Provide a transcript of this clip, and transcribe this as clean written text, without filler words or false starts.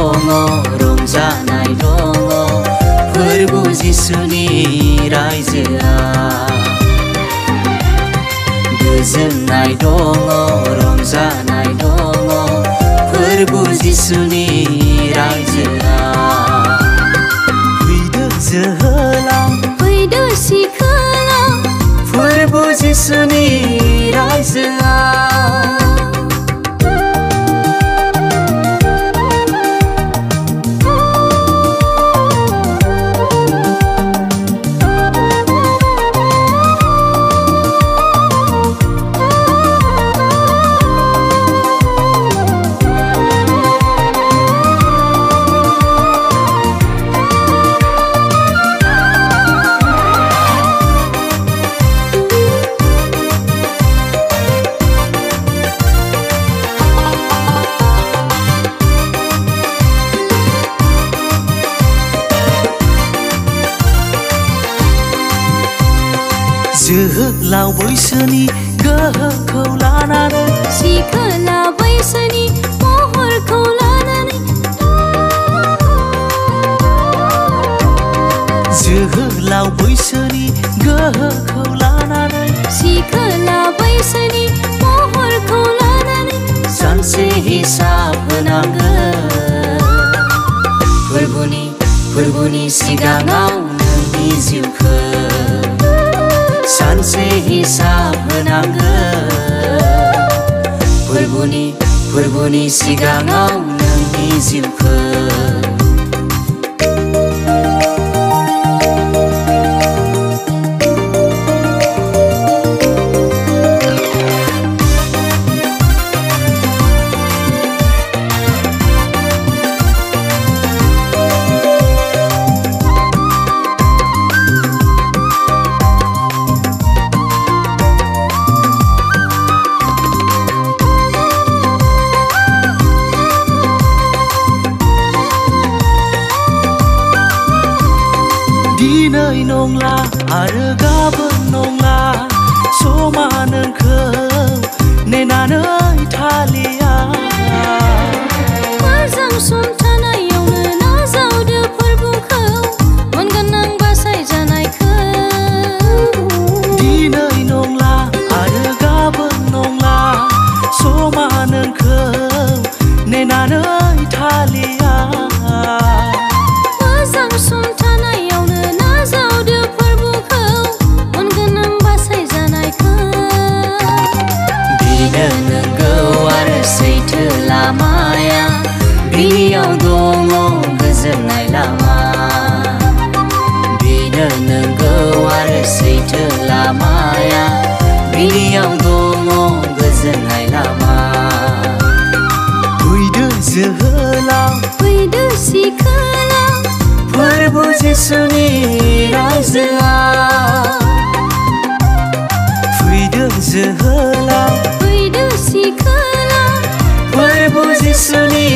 दङ रंजानाय दङ फोरबो जिसुनि रायजोआ गोजोननाय दङ रंजानाय दङ फोरबो जिसुनि रायजोआ फैदो जोहोलाव फैदो सिखोलाव फोरबो जिसुनि रायजोआ जोहोलाव बैसोनि गोहोखौ लानानै सिखोला बैसोनि महरखौ लानानै जोहोलाव बैसोनि गोहोखौ लानानै सिखोला बैसोनि महरखौ लानानै सानसे हिसाब होनांगोन फोरबोनि सिगाङाव नोंनि जिउखौ सानसे हिसाब होनांगोन फोरबोनि सिगाङाव नोंनि जिउखौ दिनै नंला आरो गाबोन नंला समा नोंखौ नेनानै थालिया मोजां सम थानायावनो नाजावदो फोरबोखौ मोनगोन नों बासायजानायखौ दिनै नंला आरो गाबोन नंला समा नोंखौ नेनानै थालिया मोजां सम थानायावनो नाजावदो फोरबोखौ मोनगोन नों बासायजानायखौ बेनो नंगौ आरो सैथो लामाया बिनियाव दङ गोजोननाय लामा बेनो नंगौ आरो सैथो लामाया बिनियाव दङ गोजोननाय लामा फैदो जोहोलाव फैदो सिखोलाव फोरबो जिसुनि रायजोआ फैदो जोहोलाव फैदो सिखोलाव फोरबो जिसुनि